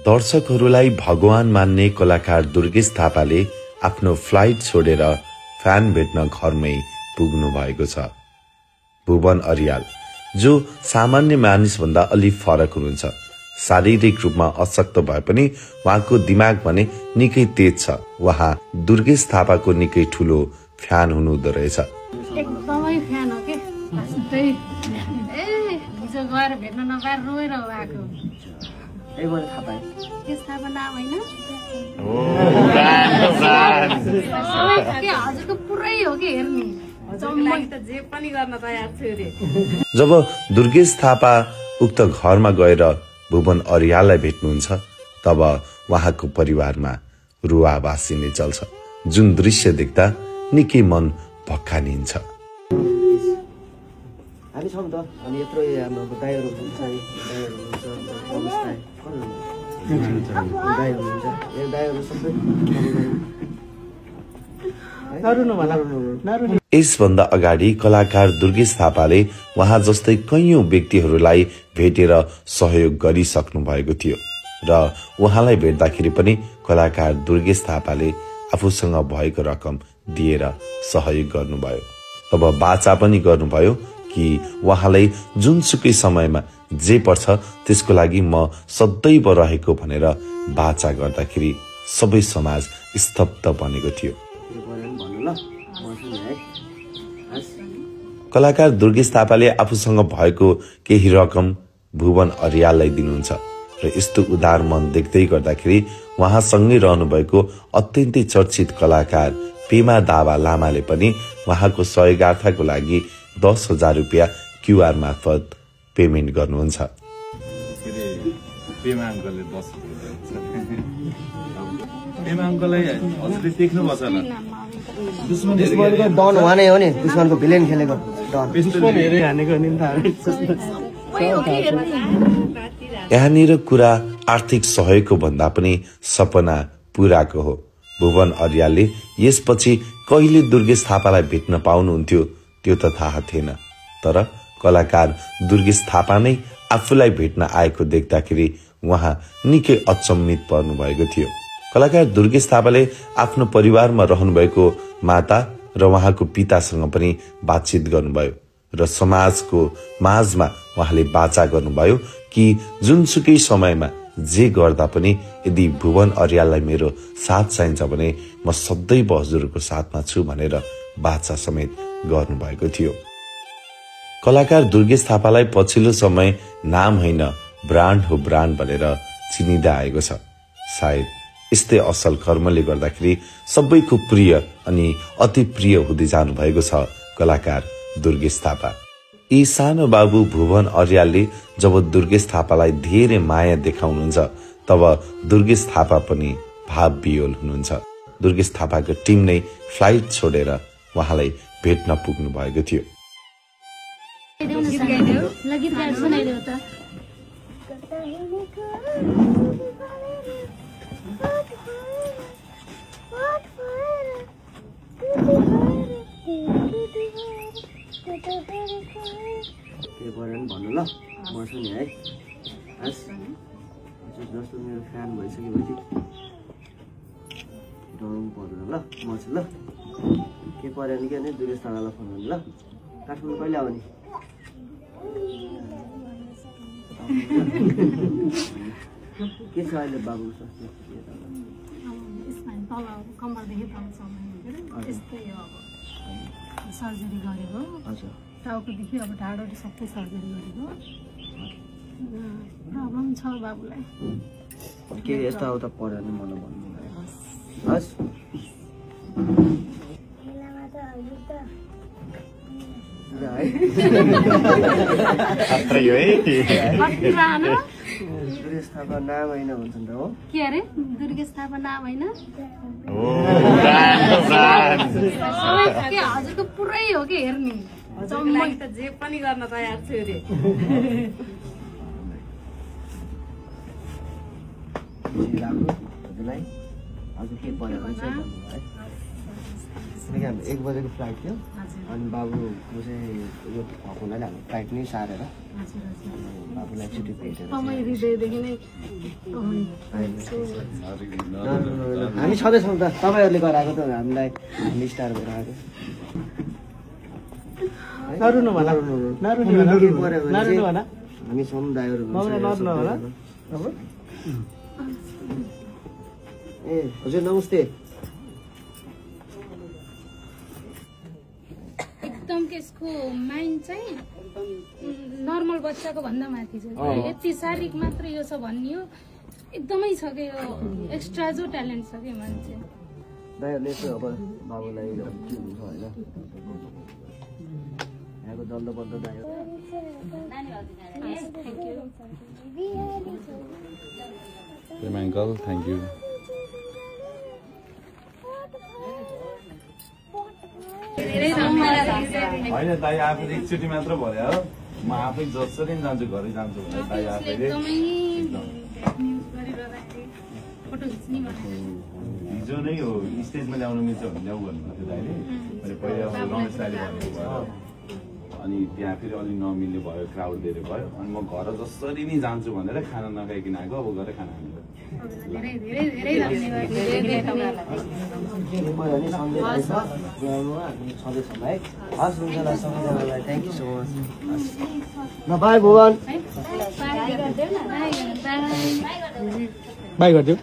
दर्शकहरूलाई भगवान मान्ने कलाकार दुर्गेश थापाले आफ्नो फ्लाइट छोडेर फ्यान भेट्न घरमै पुग्नु भएको छ। भुवन अर्याल जो सामान्य मानिसभन्दा अलि फरक हुनुहुन्छ। शारीरिक रूपमा अशक्त भए पनि उहाँको दिमाग भने निकै तेज छ। उहाँ दुर्गेश थापाको निकै ठूलो फ्यान हुनुहुँदो रहेछ। एकदमै फ्यान हो के जस्तै हिजो गएर भेट्न नपाएर रोएर आएको। ए मैले थाहा पाएँ। के थाहा नाम हैन? हजुरको पुरै हो कि हेर्ने जे पनि गर्न तयार छु रे। जब दुर्गेश थापा उक्त घरमा गएर भुवन अर्याललाई भेट्नुहुन्छ तब उहाँको परिवारमा रुवा भासिने चल्छ। जुन दृश्य देख्दा निकै मन भक्कानिन्छ। हामी छौँ त अनि यत्रो हाम्रो दाइहरू हुन्छ यसभन्दा अगाडि कलाकार दुर्गेश थापाले उहाँ जस्तै कैयौं व्यक्तिहरूलाई भेटेर सहयोग गरिसक्नु भएको थियो र उहाँलाई भेट्दाखेरि पनि कलाकार दुर्गेश थापाले आफूसँग भएको रकम दिएर सहयोग गर्नुभयो। तब बाचा पनि गर्नुभयो कि उहाँलाई जुनसुकै समयमा जे पर्छ त्यसको लागि म सदैव रहेको भनेर बाचा गर्दाखेरि सबै समाज स्तब्ध बनेको थियो। कलाकार दुर्गेश थापाले आफूसँग भएको केही रकम भुवन अर्याललाई दिनुहुन्छ र यस्तो उदार मन देख्दै गर्दाखेरि उहाँसँगै रहनुभएको अत्यन्तै चर्चित कलाकार पेमा दावा लामाले पनि उहाँको सहयोगार्थको लागि 10,000 रुपियाँ क्यूआर मार्फत पेमेन्ट गर्नुहुन्छ। डन उहाँ नै हो नि, दुश्मनको भिलेन खेलेको यहाँनिर कुरा आर्थिक सहयोगको भन्दा पनि सपना पूराको हो। भुवन अर्यालले यसपछि कहिले दुर्गेश थापालाई भेट्न पाउनुहुन्थ्यो त्यो त थाहा थिएन, तर कलाकार दुर्गेश थापा नै आफूलाई भेट्न आएको देख्दाखेरि उहाँ निकै अचम्मित पर्नु भएको थियो। कलाकार दुर्गेश थापाले आफ्नो परिवारमा रहनुभएको माता र उहाँको पितासँग पनि बातचित गर्नुभयो र समाजको माझमा उहाँले बाचा गर्नुभयो कि जुनसुकै समयमा जे गर्दा पनि यदि भुवन अर्याललाई मेरो साथ चाहिन्छ भने म सदैव हजुरको साथमा छु भनेर बाचा समेत गर्नुभएको थियो। कलाकार दुर्गेश थापालाई पछिल्लो समय नाम होइन ब्रान्ड हो ब्रान्ड भनेर चिनिँदै आएको छ। सायद यस्तै असल कर्मले गर्दाखेरि सबैको प्रिय अनि अति प्रिय हुँदै जानु भएको छ कलाकार दुर्गेश थापा। यी सानो बाबु भुवन अर्यालले जब दुर्गेश थापालाई धेरै माया देखाउनुहुन्छ तब दुर्गेश थापा पनि भाव विह्वल हुनुहुन्छ। दुर्गेश थापाको टिम नै फ्लाइट छोडेर उहाँलाई भेट्न पुग्नु भएको थियो। भन्नु ल म छु नि है। जस्तो मेरो फ्यान भइसकेपछि डराउनु पर्दैन ल, म छु ल। के पर्यो नि के भने दुर्गेश थापालाई फोन गर्नु ल। काठमाडौँ कहिले आउने? के छ अहिले बाबुको स्वास्थ्य? सर्जरी गरेको टाउकोदेखि अब ढाडोले सबै सर्जरी गरेको प्रब्लम छ बाबुलाई। के यस्तो आउँदा पर्यो भने मलाई भन्नु हस्। दुर्गेश थापा नाम होइन भन्छ नि त हो। के अरे दुर्गेश थापा नाम होइन? हजुरको पुरै हो कि हेर्ने जे पनि गर्न तयार छु रे। हजुर के पर्यो भने 1 बजेको फ्लाइट थियो। अनि बाबुको चाहिँ यो भएकोलाई हामी फ्लाइट नै सारेर बाबुलाई छुट्टी भेटेर हृदयदेखि नै हामी छँदैछौँ त तपाईँहरूले गराएको त हामीलाई हामी स्टार भएर आएको हामी समुदायहरू ए हजुर नमस्ते एकदम त्यसको माइन्ड चाहिँ नर्मल बच्चाको भन्दा माथि छ यति शारीरिक मात्र यो छ भन्ने हो एकदमै छ कि यो एक्स्ट्रा जो ट्यालेन्ट छ कि मान्छे दाइहरूले चाहिँ अब बाबुलाई के हुन्छ होइन यहाँको दण्डबद्ध दाइ अङ्कल थ्याङ्क यू होइन दाइ आफूले एकचोटि मात्र भन्यो हो म आफै जसरी नि जान्छु घरै जान्छु भने दाइ आफैले हिजो नै हो स्टेजमा ल्याउनु मिल्छ भने ल्याउ भन्नुभएको थियो दाइले मैले पहिला रमेश दाइले भनेको भयो अनि त्यहाँ फेरि अलिक नमिल्ने भयो क्राउड धेरै भयो अनि म घर जसरी नि जान्छु भनेर खाना नखाइकन आएको अब गएर खाना खानु thank you so much by Bhuwan by गरिदेऊ